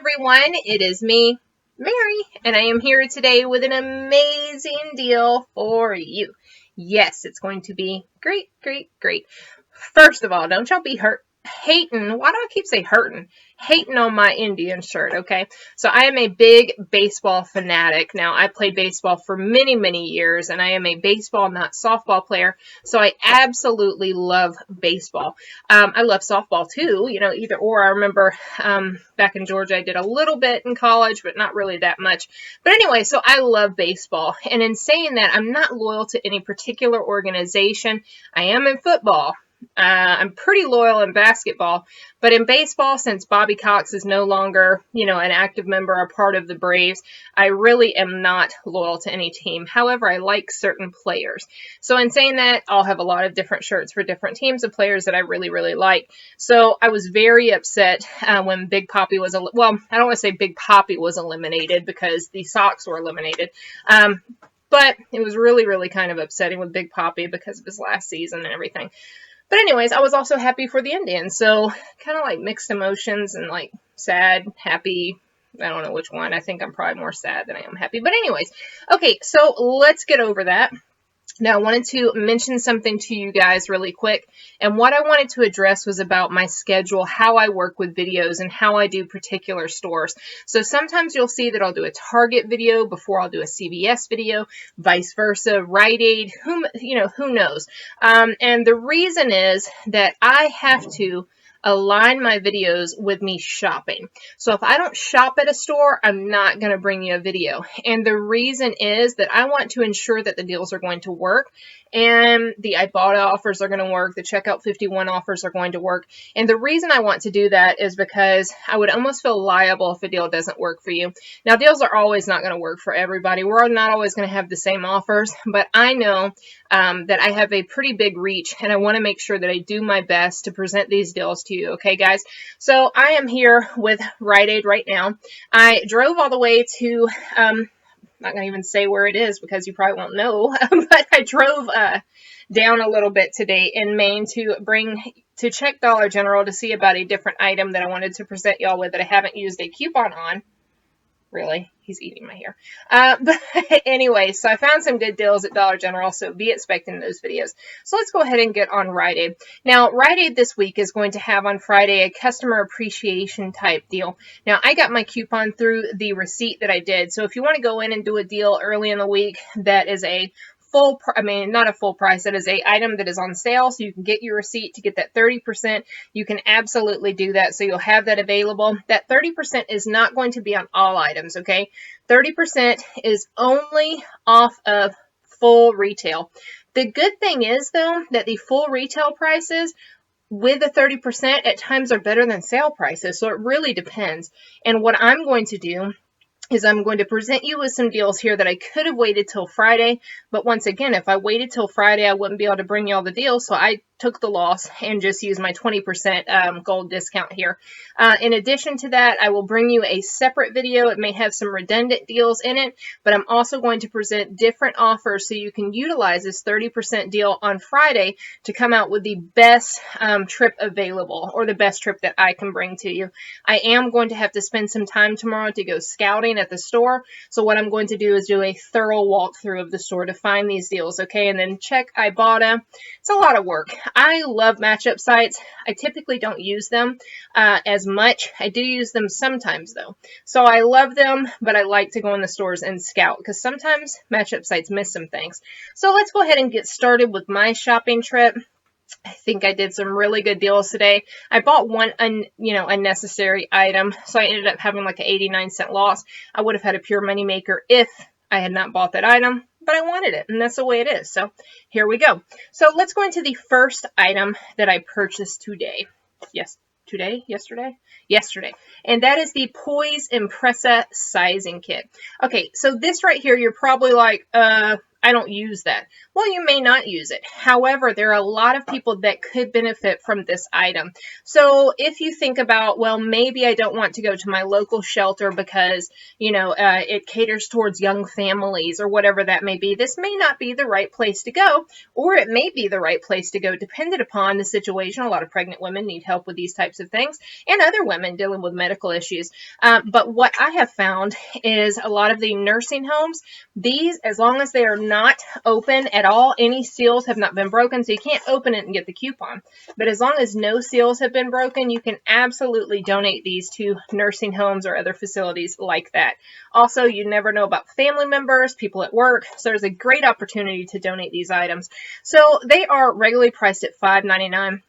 Everyone, it is me, Mary, and I am here today with an amazing deal for you. Yes, it's going to be great, great, great. First of all, don't y'all be hating. Why do I keep saying hurting? Hating on my Indian shirt, okay? So I am a big baseball fanatic. Now, I played baseball for many, many years, and I am a baseball, not softball player, so I absolutely love baseball. I love softball too, either or. I remember back in Georgia, I did a little bit in college, but not really that much. But anyway, so I love baseball, and in saying that, I'm not loyal to any particular organization. I am in football. I'm pretty loyal in basketball, but in baseball, since Bobby Cox is no longer, an active member or part of the Braves, I really am not loyal to any team. However, I like certain players. So in saying that, I'll have a lot of different shirts for different teams of players that I really, really like. So I was very upset when Big Papi was, well, I don't want to say Big Papi was eliminated because the Sox were eliminated. But it was really, really kind of upsetting with Big Papi because of his last season and everything. But anyways, I was also happy for the Indians, so kind of like mixed emotions and like sad, happy. I don't know which one. I think I'm probably more sad than I am happy. But anyways, okay, so let's get over that. Now, I wanted to mention something to you guys really quick, and what I wanted to address was about my schedule, how I work with videos, and how I do particular stores. So sometimes you'll see that I'll do a Target video before I'll do a CVS video, vice versa, Rite Aid, who knows. And the reason is that I have to align my videos with me shopping. So if I don't shop at a store, I'm not going to bring you a video. And the reason is that I want to ensure that the deals are going to work and the Ibotta offers are going to work. The Checkout 51 offers are going to work. And the reason I want to do that is because I would almost feel liable if a deal doesn't work for you. Now, deals are always not going to work for everybody. We're not always going to have the same offers, but I know that I have a pretty big reach, and I want to make sure that I do my best to present these deals to you. Okay, guys? So I am here with Rite Aid right now. I drove all the way to, I'm not going to even say where it is because you probably won't know, but I drove down a little bit today in Maine to check Dollar General to see about a different item that I wanted to present y'all with that I haven't used a coupon on. Really? He's eating my hair. But anyway, so I found some good deals at Dollar General, so be expecting those videos. So let's go ahead and get on Rite Aid. Now, Rite Aid this week is going to have on Friday a customer appreciation type deal. Now, I got my coupon through the receipt that I did. So if you want to go in and do a deal early in the week that is a not a full price, that is a item that is on sale, so you can get your receipt to get that 30%. You can absolutely do that, so you'll have that available. That 30% is not going to be on all items, okay? 30% is only off of full retail. The good thing is, though, that the full retail prices with the 30% at times are better than sale prices, so it really depends. And what I'm going to do is I'm going to present you with some deals here that I could have waited till Friday. But once again, if I waited till Friday, I wouldn't be able to bring you all the deals. So I took the loss and just used my 20% gold discount here. In addition to that, I will bring you a separate video. It may have some redundant deals in it, but I'm also going to present different offers so you can utilize this 30% deal on Friday to come out with the best trip available, or the best trip that I can bring to you. I am going to have to spend some time tomorrow to go scouting at the store. So what I'm going to do is do a thorough walkthrough of the store to find these deals, okay? And then check Ibotta. It's a lot of work. I love matchup sites. I typically don't use them as much. I do use them sometimes, though. So I love them, but I like to go in the stores and scout because sometimes matchup sites miss some things. So let's go ahead and get started with my shopping trip. I think I did some really good deals today. I bought one, unnecessary item, so I ended up having like an 89-cent loss. I would have had a pure moneymaker if I had not bought that item, but I wanted it, and that's the way it is. So here we go. So let's go into the first item that I purchased today. Yesterday. And that is the Poise Impressa Sizing Kit. Okay, so this right here, you're probably like, I don't use that. well, you may not use it. However, there are a lot of people that could benefit from this item. So if you think about, well, maybe I don't want to go to my local shelter because, you know, it caters towards young families or whatever that may be, this may not be the right place to go, or it may be the right place to go dependent upon the situation. A lot of pregnant women need help with these types of things, and other women dealing with medical issues. But what I have found is a lot of the nursing homes, these, as long as they are not open at all, any seals have not been broken, so you can't open it and get the coupon. But as long as no seals have been broken, you can absolutely donate these to nursing homes or other facilities like that. Also, you never know about family members, people at work, so there's a great opportunity to donate these items. So they are regularly priced at $5.99.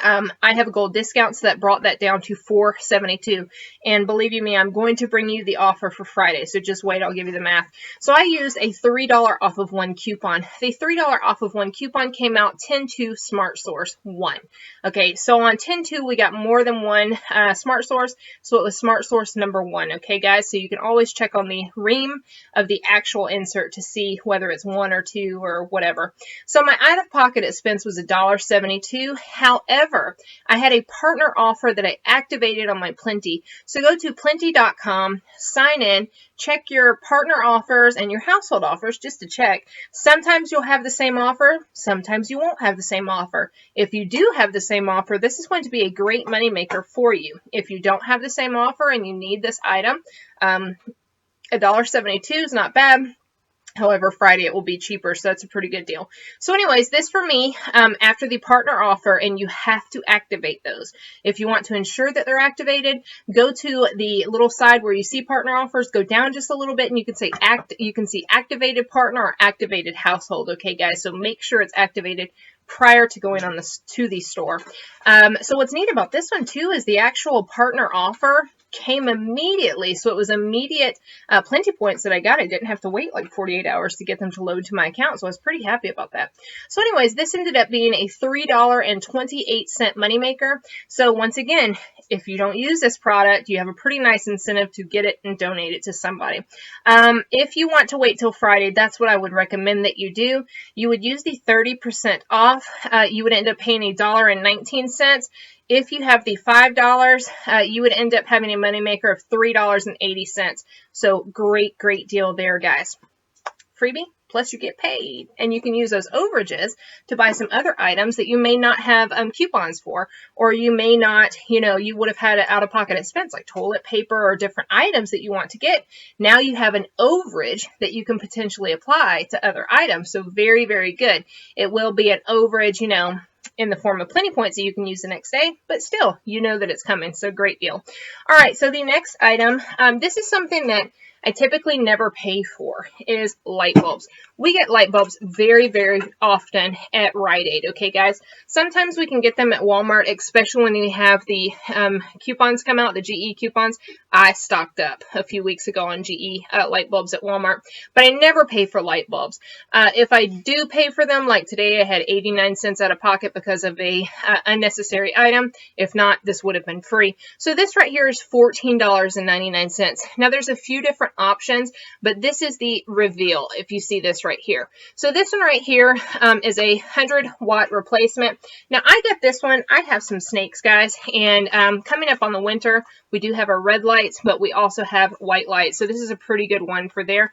I have a gold discount, so that brought that down to $4.72. And believe you me, I'm going to bring you the offer for Friday, so just wait, I'll give you the math. So I used a $3 off of one coupon. The $3 off of one coupon came out 10-2 Smart Source 1. Okay, so on 10-2, we got more than one Smart Source, so it was Smart Source number 1. Okay, guys, so you can always check on the ream of the actual insert to see whether it's 1 or 2 or whatever. So my out-of-pocket expense was $1.72. However, I had a partner offer that I activated on my Plenty. So go to plenty.com, sign in, check your partner offers and your household offers just to check. Sometimes you'll have the same offer, sometimes you won't have the same offer. If you do have the same offer, this is going to be a great moneymaker for you. If you don't have the same offer and you need this item, $1.72 is not bad. However, Friday it will be cheaper, so that's a pretty good deal. So anyways, this for me, after the partner offer, and you have to activate those. If you want to ensure that they're activated, go to the little side where you see partner offers, go down just a little bit, and you can say you can see activated partner or activated household. Okay, guys, so make sure it's activated prior to going on to the store. So what's neat about this one too is the actual partner offer came immediately. So it was immediate Plenty points that I got. I didn't have to wait like 48 hours to get them to load to my account. So I was pretty happy about that. So anyways, this ended up being a $3.28 moneymaker. So once again, if you don't use this product, you have a pretty nice incentive to get it and donate it to somebody. If you want to wait till Friday, that's what I would recommend that you do. You would use the 30% off. You would end up paying $1.19. If you have the $5, you would end up having a moneymaker of $3.80. So great, great deal there, guys. Freebie, plus you get paid. And you can use those overages to buy some other items that you may not have coupons for, or you may not, you would have had an out-of-pocket expense like toilet paper or different items that you want to get. Now you have an overage that you can potentially apply to other items. So very, very good. It will be an overage, in the form of Plenty points that you can use the next day, but still, you know that it's coming. So great deal. All right, so the next item, this is something that I typically never pay for, is light bulbs. We get light bulbs very, very often at Rite Aid, okay, guys? Sometimes we can get them at Walmart, especially when they have the coupons come out, the GE coupons. I stocked up a few weeks ago on GE light bulbs at Walmart, but I never pay for light bulbs. If I do pay for them, like today I had 89 cents out of pocket because of a unnecessary item. If not, this would have been free. So this right here is $14.99. Now there's a few different options, but this is the Reveal, if you see this right here. So this one right here is a 100-watt replacement. Now I got this one. I have some snakes, guys, and coming up on the winter, we do have our red lights, but we also have white lights. So this is a pretty good one for there.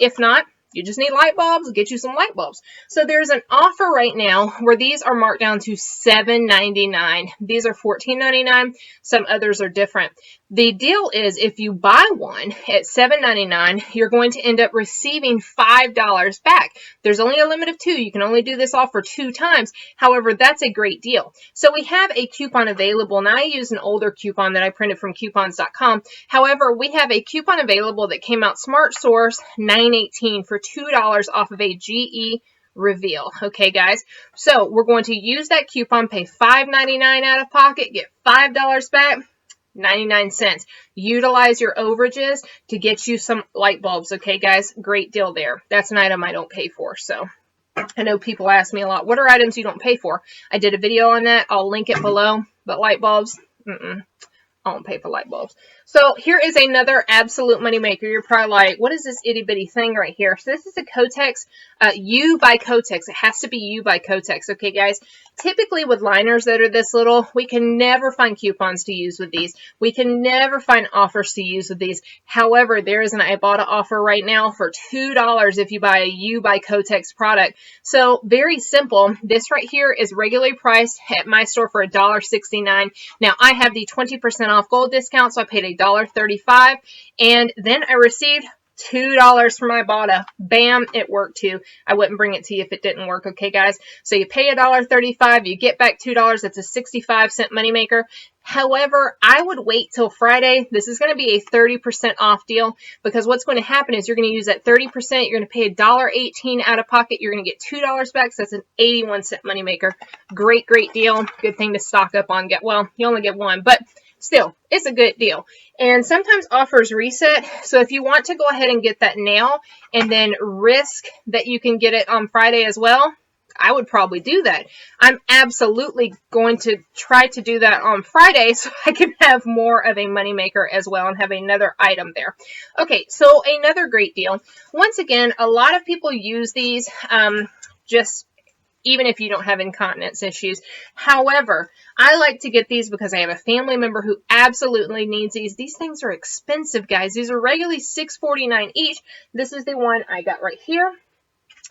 If not, you just need light bulbs, get you some light bulbs. So there's an offer right now where these are marked down to $7.99. These are $14.99. Some others are different. The deal is if you buy one at $7.99, you're going to end up receiving $5 back. There's only a limit of 2. You can only do this offer 2 times. However, that's a great deal. So we have a coupon available, and I use an older coupon that I printed from coupons.com. However, we have a coupon available that came out Smart Source 918 for $2 off of a GE Reveal. Okay, guys. So we're going to use that coupon, pay $5.99 out of pocket, get $5 back. 99 cents. Utilize your overages to get you some light bulbs. Okay, guys, great deal there. That's an item I don't pay for. So I know people ask me a lot, what are items you don't pay for? I did a video on that. I'll link it below. But light bulbs, I don't pay for light bulbs. So here is another absolute moneymaker. You're probably like, what is this itty bitty thing right here? So this is a Kotex U by Kotex. It has to be U by Kotex. Okay, guys. Typically with liners that are this little, we can never find coupons to use with these. We can never find offers to use with these. However, there is an Ibotta offer right now for $2 if you buy a U by Kotex product. So very simple. This right here is regularly priced at my store for $1.69. Now I have the 20% off gold discount, so I paid $1.35, and then I received $2 for my Ibotta. Bam, it worked too. I wouldn't bring it to you if it didn't work, okay, guys? So you pay $1.35, you get back $2. That's a 65-cent moneymaker. However, I would wait till Friday. This is going to be a 30% off deal, because what's going to happen is you're going to use that 30%. You're going to pay $1.18 out of pocket. You're going to get $2 back, so that's an 81-cent moneymaker. Great, great deal. Good thing to stock up on. Well, you only get one, but still, it's a good deal. And sometimes offers reset. So if you want to go ahead and get that now and then risk that you can get it on Friday as well, I would probably do that. I'm absolutely going to try to do that on Friday so I can have more of a moneymaker as well and have another item there. Okay, so another great deal. Once again, a lot of people use these just even if you don't have incontinence issues. However, I like to get these because I have a family member who absolutely needs these. These things are expensive, guys. These are regularly $6.49 each. This is the one I got right here.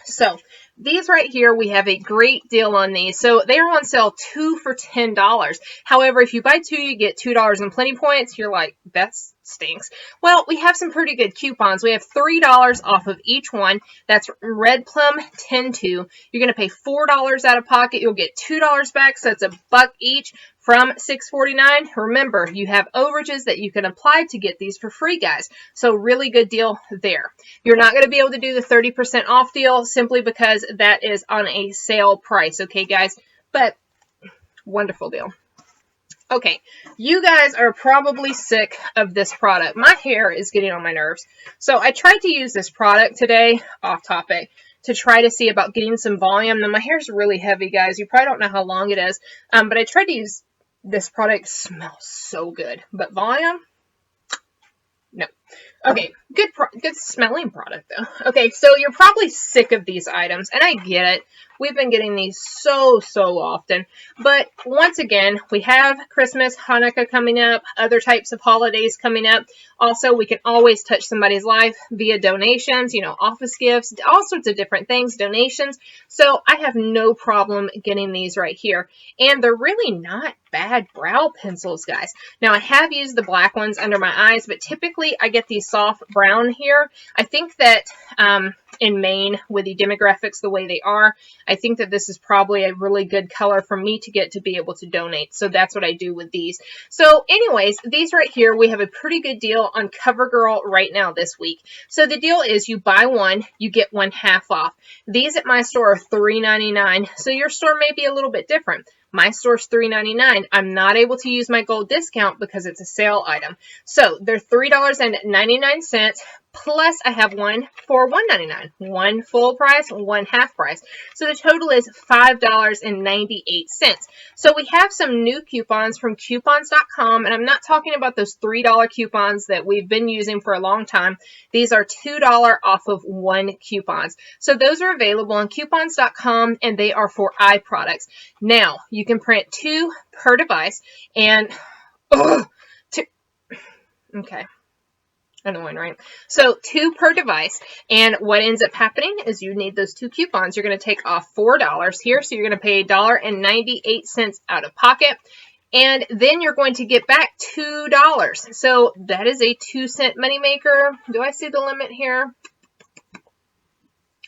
So these right here, we have a great deal on these. So they are on sale 2 for $10. However, if you buy 2, you get $2 in plenty points. You're like, that stinks. Well, we have some pretty good coupons. We have $3 off of each one. That's Red Plum 10-2. You're going to pay $4 out of pocket. You'll get $2 back. So that's $1 each from $6.49. Remember, you have overages that you can apply to get these for free, guys. So really good deal there. You're not going to be able to do the 30% off deal simply because that is on a sale price. Okay, guys, but wonderful deal. Okay, you guys are probably sick of this product. My hair is getting on my nerves. So I tried to use this product today, off topic, to try to see about getting some volume. Now my hair is really heavy, guys. You probably don't know how long it is, but I tried to use this product. It smells so good, but volume, no. Okay, good smelling product though. Okay, so you're probably sick of these items, and I get it. We've been getting these so often. But once again, we have Christmas, Hanukkah coming up, other types of holidays coming up. Also, we can always touch somebody's life via donations, you know, office gifts, all sorts of different things, donations. So I have no problem getting these right here. And they're really not bad brow pencils, guys. Now, I have used the black ones under my eyes, but typically I get these soft brown here. I think that in Maine, with the demographics the way they are, I think that this is probably a really good color for me to get to be able to donate. So that's what I do with these. So anyways, these right here, we have a pretty good deal on CoverGirl right now this week. So the deal is you buy one, you get one half off. These at my store are $3.99. So your store may be a little bit different. My store's $3.99. I'm not able to use my gold discount because it's a sale item. So they're $3.99. Plus, I have one for $1.99. One full price, one half price. So the total is $5.98. So we have some new coupons from coupons.com, and I'm not talking about those $3 coupons that we've been using for a long time. These are $2 off of one coupons. So those are available on coupons.com, and they are for eye products. Now, you can print 2 per device, and okay. Annoying, right? So 2 per device, and what ends up happening is you need those 2 coupons. You're going to take off $4 here, so you're going to pay $1.98 out of pocket, and then you're going to get back $2. So that is a 2-cent moneymaker. Do I see the limit here?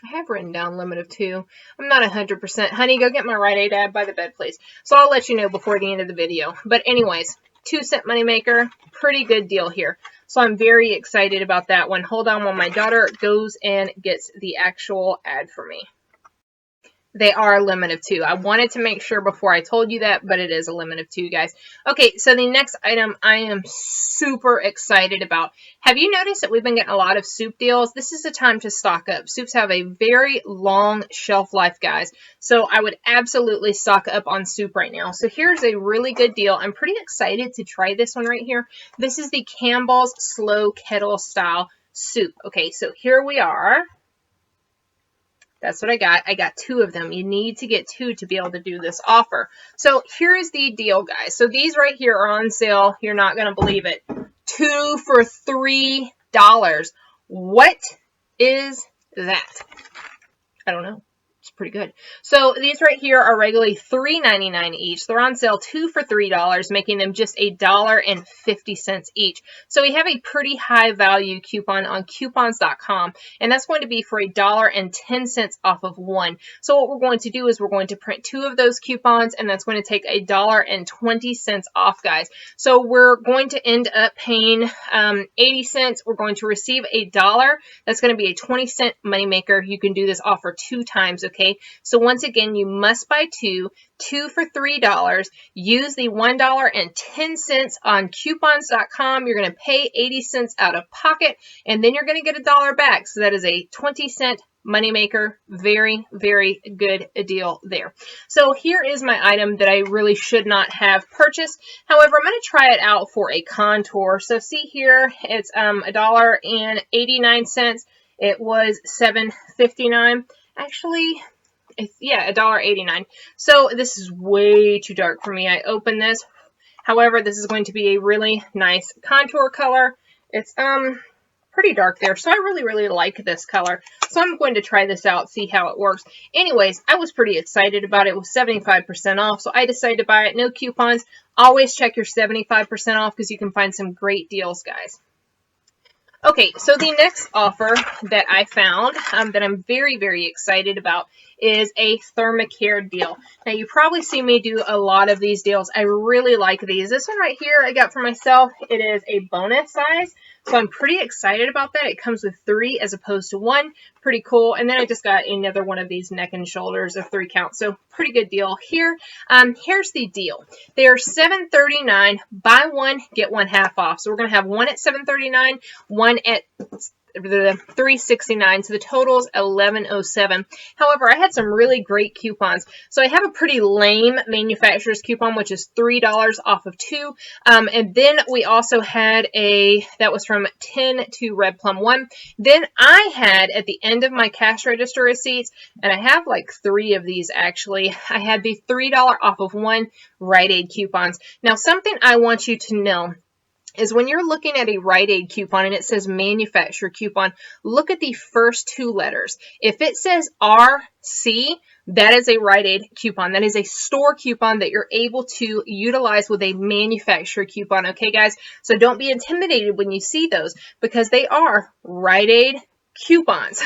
I have written down limit of 2. I'm not 100%. Honey, go get my Rite Aid ad by the bed, please. So I'll let you know before the end of the video. But anyways, 2-cent moneymaker, pretty good deal here. So I'm very excited about that one. Hold on while my daughter goes and gets the actual ad for me. They are a limit of 2. I wanted to make sure before I told you that, but it is a limit of 2, guys. Okay, so the next item I am super excited about. Have you noticed that we've been getting a lot of soup deals? This is the time to stock up. Soups have a very long shelf life, guys. So I would absolutely stock up on soup right now. So here's a really good deal. I'm pretty excited to try this one right here. This is the Campbell's Slow Kettle Style Soup. Okay, so here we are. That's what I got. I got 2 of them. You need to get 2 to be able to do this offer. So here is the deal, guys. So these right here are on sale. You're not going to believe it. 2 for $3. What is that? I don't know. It's pretty good. So these right here are regularly $3.99 each. They're on sale 2 for $3, making them just $1.50 each. So we have a pretty high value coupon on coupons.com, and that's going to be for $1.10 off of 1. So what we're going to do is we're going to print 2 of those coupons, and that's going to take $1.20 off, guys. So we're going to end up paying 80 cents. We're going to receive $1. That's going to be a 20-cent moneymaker. You can do this offer 2 times, okay? So once again, you must buy 2 for $3. Use the $1.10 on coupons.com. You're going to pay 80 cents out of pocket, and then you're going to get $1 back. So that is a 20-cent moneymaker. Very, very good deal there. So here is my item that I really should not have purchased. However, I'm going to try it out for a contour. So see here, it's $1.89. It was $7.59. Actually, yeah, $1.89. So this is way too dark for me. I opened this. However, this is going to be a really nice contour color. It's pretty dark there, so I really like this color. So I'm going to try this out, see how it works. Anyways, I was pretty excited about it. It was 75% off, so I decided to buy it. No coupons. Always check your 75% off because you can find some great deals, guys. Okay, so the next offer that I found that I'm very excited about is a ThermaCare deal. Now, you probably see me do a lot of these deals. I really like these. This one right here I got for myself. It is a bonus size, so I'm pretty excited about that. It comes with 3 as opposed to 1. Pretty cool. And then I just got another one of these neck and shoulders of 3 count. So pretty good deal here. Here's the deal. They are $7.39. Buy 1, get 1 half off. So we're going to have 1 at $7.39, 1 at the $3.69, so the total is $11.07. However, I had some really great coupons. So I have a pretty lame manufacturer's coupon, which is $3 off of 2. And then we also had that was from 10 to Red Plum 1. Then I had at the end of my cash register receipts, and I have like 3 of these actually, I had the $3 off of 1 Rite Aid coupons. Now, something I want you to know is when you're looking at a Rite Aid coupon and it says manufacturer coupon, look at the first 2 letters. If it says RC, that is a Rite Aid coupon. That is a store coupon that you're able to utilize with a manufacturer coupon. Okay, guys? So don't be intimidated when you see those because they are Rite Aid coupons.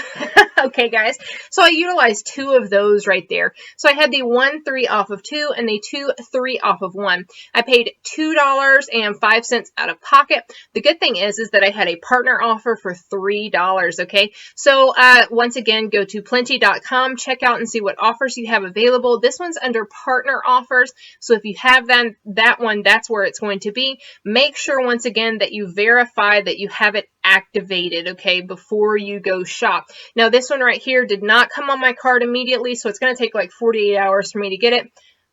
Okay, guys, so I utilized 2 of those right there. So I had the 1 3 off of 2 and the 2 3 off of 1. I paid $2.05 out of pocket. The good thing is that I had a partner offer for $3. Okay, so once again, go to plenty.com, check out and see what offers you have available. This one's under partner offers, so if you have that one, that's where it's going to be. Make sure once again that you verify that you have it activated, okay, before you go shop. Now, this one right here did not come on my card immediately, so it's going to take like 48 hours for me to get it.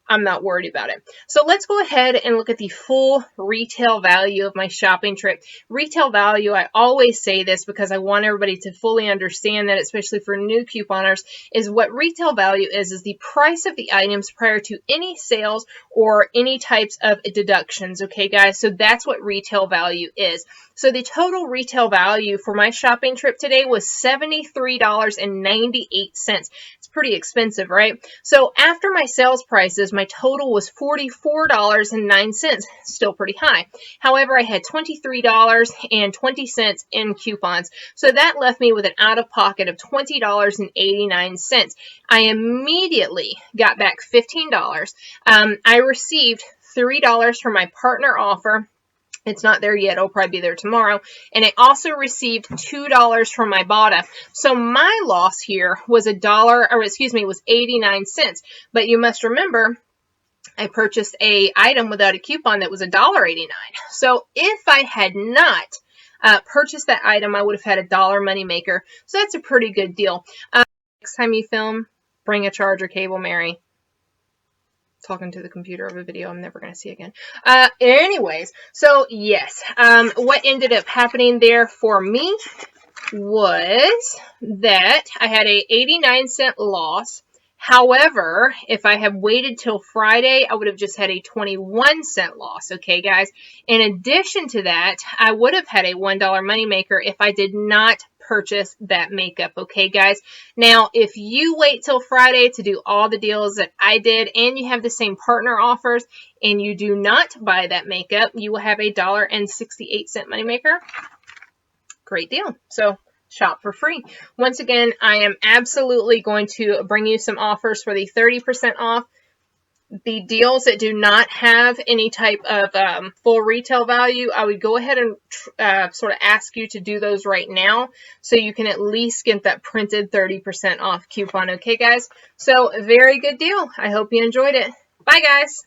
I'm not worried about it. So let's go ahead and look at the full retail value of my shopping trip. Retail value, I always say this because I want everybody to fully understand that, especially for new couponers, is what retail value is the price of the items prior to any sales or any types of deductions. Okay, guys, so that's what retail value is. So the total retail value for my shopping trip today was $73.98. It's pretty expensive, right? So after my sales prices, my total was $44.09. Still pretty high. However, I had $23.20 in coupons. So that left me with an out-of-pocket of $20.89. I immediately got back $15. I received $3 for my partner offer. It's not there yet. It'll probably be there tomorrow. And I also received $2 from my Ibotta. So my loss here was was 89 cents. But you must remember, I purchased a item without a coupon that was $1.89. So if I had not purchased that item, I would have had $1 moneymaker. So that's a pretty good deal. Next time you film, bring a charger cable, Mary. Talking to the computer of a video I'm never going to see again. Anyways, so yes, what ended up happening there for me was that I had a 89-cent loss. However, if I had waited till Friday, I would have just had a 21-cent loss. Okay, guys. In addition to that, I would have had a $1 moneymaker if I did not purchase that makeup. Okay, guys. Now, if you wait till Friday to do all the deals that I did and you have the same partner offers and you do not buy that makeup, you will have a $1.68 moneymaker. Great deal. So shop for free. Once again, I am absolutely going to bring you some offers for the 30% off. The deals that do not have any type of full retail value, I would go ahead and sort of ask you to do those right now so you can at least get that printed 30% off coupon. Okay, guys? So very good deal. I hope you enjoyed it. Bye, guys.